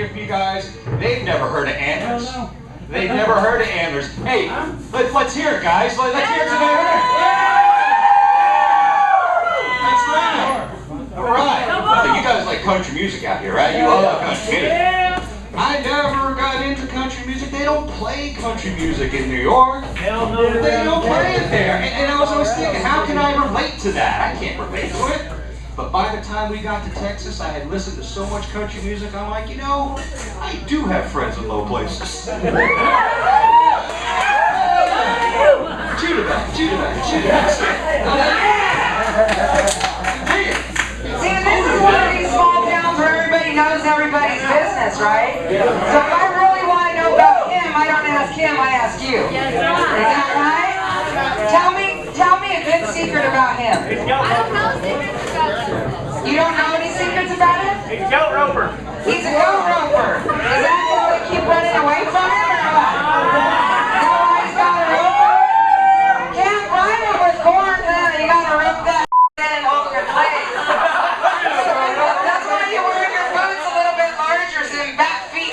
here from you guys. They've never heard of Antlers. They've never heard of Antlers. Hey, let's hear it, guys. Let's hear it together. That's right. All right. You guys like country music out here, right? You all love country music. I never got into country music. They don't play country music in New York. Hell no. They don't play it there. And I was always thinking, how can I relate to that? I can't relate to it. But by the time we got to Texas, I had listened to so much country music, I'm like, you know, I do have friends in low places. Chew to that. See, this is one of these small towns where everybody knows everybody's business, right? So if I really want to know about him, I don't ask him, I ask you. Is that right? Tell me a good secret about him. I don't know secrets about him. You don't know any secrets about him? He's a goat roper. He's a goat roper. Is that why we keep running away from him or what? Is that why he's got a roper? Can't bribe him with corn, you gotta rope that in over your place. That's why you wear your boots a little bit larger so your back feet.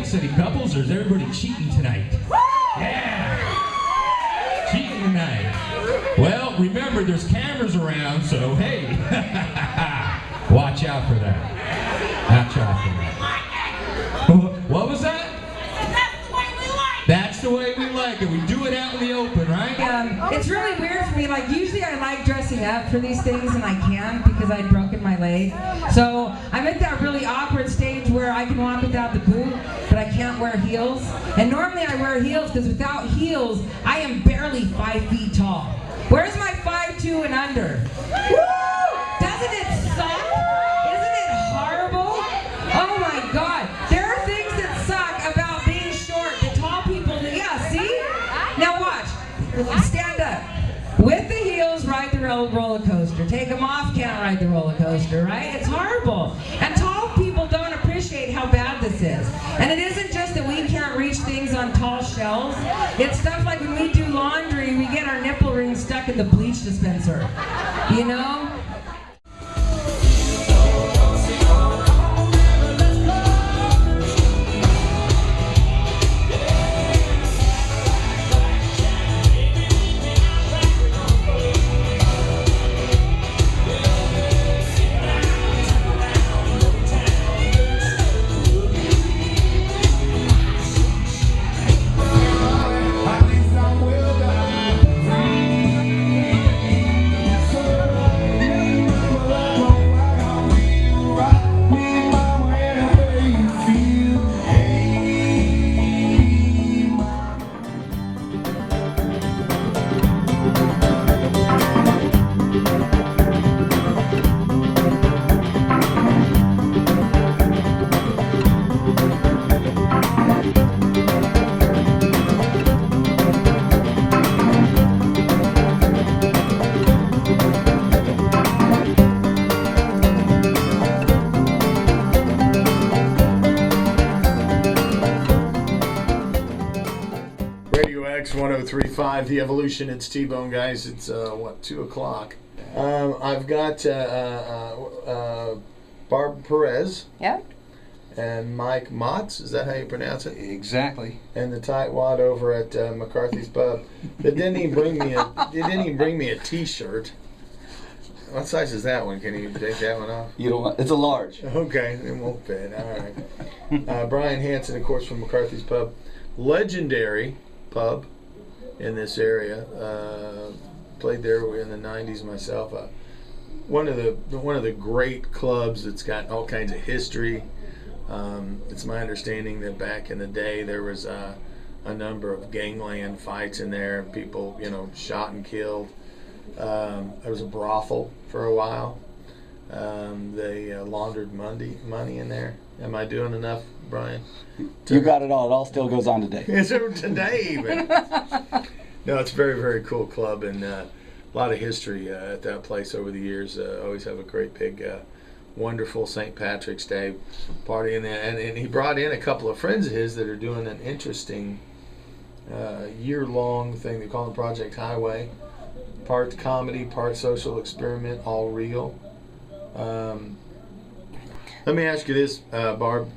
City couples, or is everybody cheating tonight? Yeah! Cheating tonight. Well, remember, there's cameras around, so hey, watch out for that. Watch out for that. What was that? That's the way we like it. We do it out in the open, right? It's really weird for me. Like, usually I like dressing up for these things, and I can't because I'd broken my leg. So I'm at that really awkward stage where I can walk without the boot, but I can't wear heels. And normally I wear heels because without heels, I am barely 5 feet tall. Where's my 5'2" and under? Woo! Doesn't it suck? Isn't it horrible? Oh my God. There are things that suck about being short. The tall people, yeah, see? Now watch. Stand up. With the heels, ride the roller coaster. Take them off, can't ride the roller coaster, right? It's horrible. And tall people don't appreciate how bad this is. And it isn't just that we can't reach things on tall shelves. It's stuff like when we do laundry, we get our nipple rings stuck in the bleach dispenser. You know? X 1035, The Evolution. It's T-Bone, guys. It's, 2 o'clock. I've got Barb Perez. Yep. and Mike Motz. Is that how you pronounce it? Exactly. And the tightwad over at McCarthy's Pub. They didn't even bring me a T-shirt. What size is that one? Can you take that one off? You don't. It's a large. Okay, it won't fit. All right. Brian Hansen, of course, from McCarthy's Pub, legendary pub in this area. Played there in the '90s myself. One of the great clubs that's got all kinds of history. It's my understanding that back in the day there was a number of gangland fights in there. People, shot and killed. There was a brothel for a while. They laundered money in there. Am I doing enough, Brian? You got it all. It all still goes on today. Is it today even? No, it's a very, very cool club, and a lot of history at that place over the years. Always have a great big, wonderful St. Patrick's Day party in there. And he brought in a couple of friends of his that are doing an interesting year-long thing. They call it Project Highway. Part comedy, part social experiment, all real. Let me ask you this, Barb.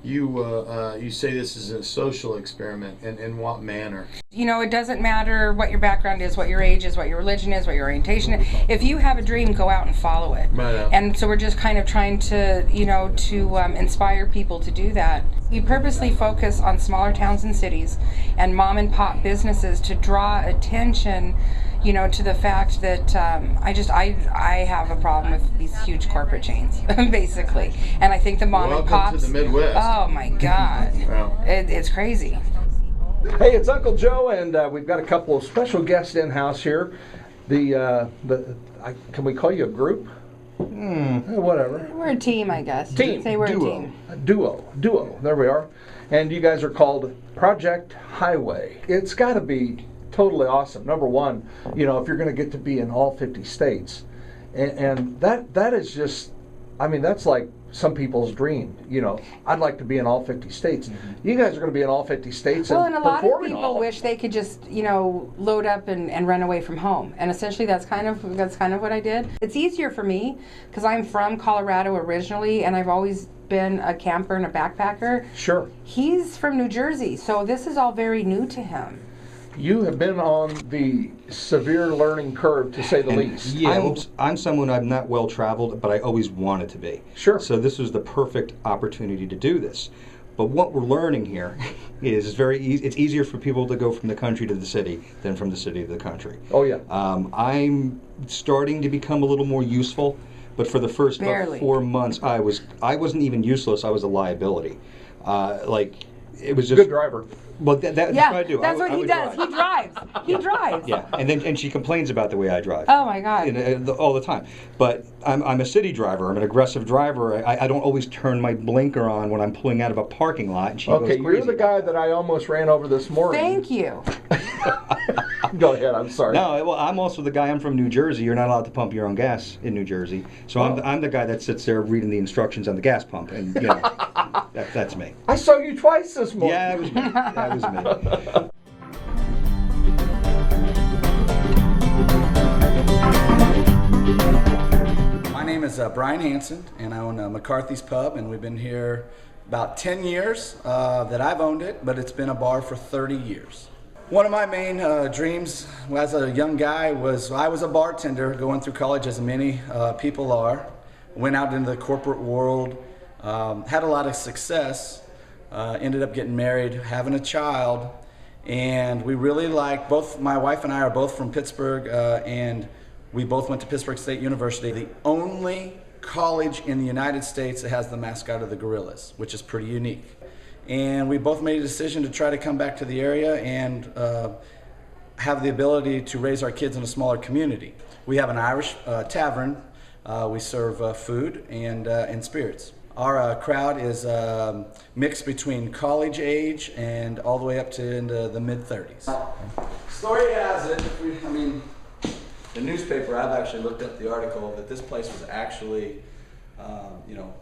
You say this is a social experiment, and in what manner? It doesn't matter what your background is, what your age is, what your religion is, what your orientation is. If you have a dream, go out and follow it. Right. And so we're just kind of trying to, inspire people to do that. We purposely focus on smaller towns and cities and mom and pop businesses to draw attention to the fact that I have a problem with these huge corporate chains, basically. And I think the mom and pops. Welcome to the Midwest. Oh my God, Wow. It's crazy. Hey, it's Uncle Joe, and we've got a couple of special guests in house here. Can we call you a group? Whatever. We're a team, I guess. Team. Say we're Duo. a team. Duo. There we are. And you guys are called Project Highway. It's got to be totally awesome. Number one, if you're going to get to be in all 50 states, and that is just, that's like some people's dream. I'd like to be in all 50 states. Mm-hmm. You guys are going to be in all 50 states. Well, and a lot of people wish they could just, load up and run away from home. And essentially that's kind of what I did. It's easier for me because I'm from Colorado originally, and I've always been a camper and a backpacker. Sure. He's from New Jersey, so this is all very new to him. You have been on the severe learning curve, to say the least. Yeah, I'm someone, I'm not well traveled, but I always wanted to be. Sure. So this was the perfect opportunity to do this. But what we're learning here is very easy. It's easier for people to go from the country to the city than from the city to the country. Oh yeah. I'm starting to become a little more useful, but for the first about 4 months, I wasn't even useless. I was a liability. It was just good driver. Well, that's what I do. That's what he does. He drives. He drives. Yeah, and she complains about the way I drive. Oh my God. All the time. But I'm a city driver. I'm an aggressive driver. I don't always turn my blinker on when I'm pulling out of a parking lot. And she goes crazy. You're the guy that I almost ran over this morning. Thank you. Go ahead. I'm sorry. No, well, I'm also the guy. I'm from New Jersey. You're not allowed to pump your own gas in New Jersey. So I'm the guy that sits there reading the instructions on the gas pump, and that's me. I saw you twice this morning. Yeah, it was me. That was me. My name is Brian Hansen, and I own McCarthy's Pub, and we've been here about 10 years that I've owned it, but it's been a bar for 30 years. One of my main dreams as a young guy was I was a bartender going through college, as many people are. Went out into the corporate world, had a lot of success, ended up getting married, having a child, and we really like, both my wife and I are both from Pittsburgh, and we both went to Pittsburgh State University, the only college in the United States that has the mascot of the gorillas, which is pretty unique. And we both made a decision to try to come back to the area and have the ability to raise our kids in a smaller community. We have an Irish tavern. We serve food and spirits. Our crowd is mixed between college age and all the way up to into the mid-30s. Story has it, the newspaper, I've actually looked up the article that this place was actually,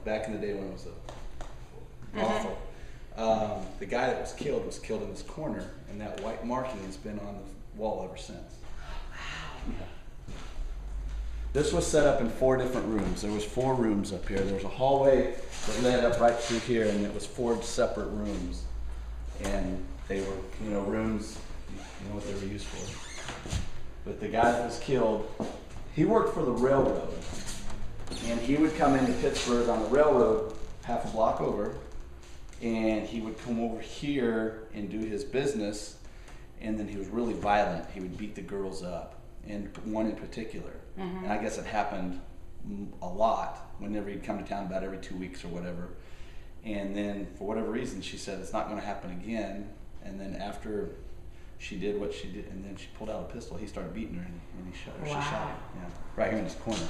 back in the day when it was awful. The guy that was killed in this corner, and that white marking has been on the wall ever since. This was set up in 4 different rooms. There was 4 rooms up here. There was a hallway that led up right through here, and it was 4 separate rooms. And they were, you know, rooms, you know what they were used for. But the guy that was killed, he worked for the railroad. And he would come into Pittsburgh on the railroad half a block over, and he would come over here and do his business, and then he was really violent. He would beat the girls up, and one in particular. And I guess it happened a lot whenever he'd come to town, about every 2 weeks or whatever. And then for whatever reason, she said it's not going to happen again. And then after she did what she did, and then she pulled out a pistol, he started beating her, and he shot her. She shot him, yeah, right here in this corner.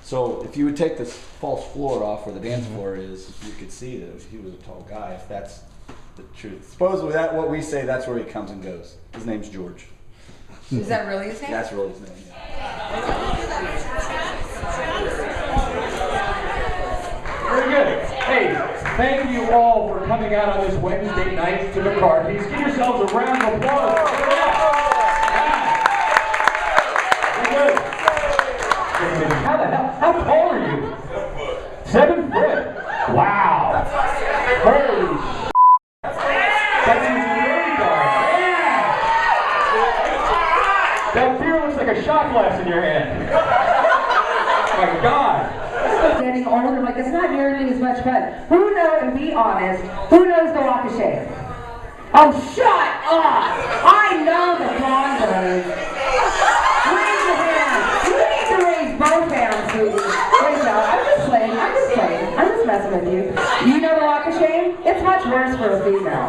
So if you would take this false floor off where the dance floor is, you could see that he was a tall guy, if that's the truth. Supposedly that what we say, that's where he comes and goes. His name's George. Is that really his name? That's really his name, yeah. Very good. Hey, thank you all for coming out on this Wednesday night to McCarthy's. Give yourselves a round of applause. Very good. How the hell? How tall are you? 7 foot. Wow. Holy sh**. That's very dark. Yeah. That beer looks like a shot glass in your hand. Oh my God. Getting older, like it's not nearly as much fun. Who knows, and be honest, who knows the walk of shame? Oh, shut up! I know the blonde. Raise your hand. You need to raise both hands, sweetie. Raise out. I'm just playing. I'm just messing with you. You know the walk of shame? It's much worse for a female.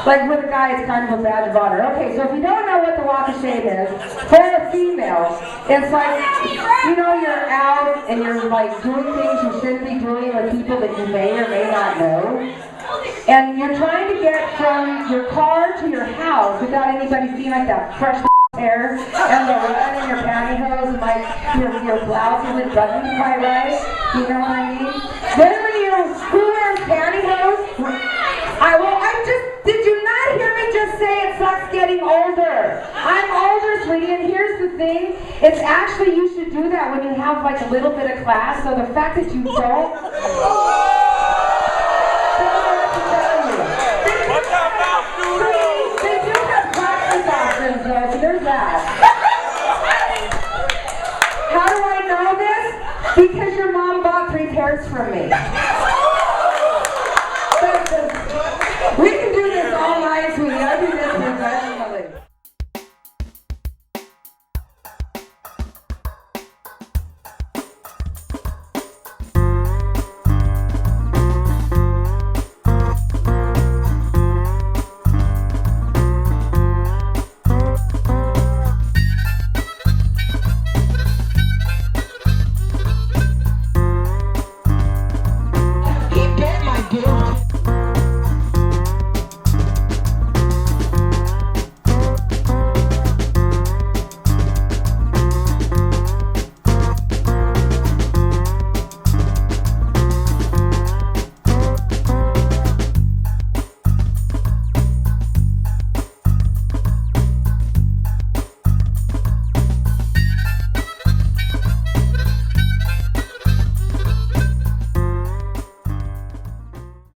Like with a guy, it's kind of a badge of honor. Okay, so if you don't know what the walk of shame is, for a female, it's like, you know, you're out and you're like doing things you shouldn't be doing with people that you may or may not know. And you're trying to get from your car to your house without anybody seeing like that fresh hair and the run in your pantyhose and like your blouse isn't buttoned quite right. You know what I mean? Then when who wears pantyhose? Did you not hear me just say it sucks getting older? I'm older, sweetie, and here's the thing. It's actually, you should do that when you have like a little bit of class, so the fact that you don't... They do have practice options though, so there's that. How do I know this? Because your mom bought 3 pairs from me.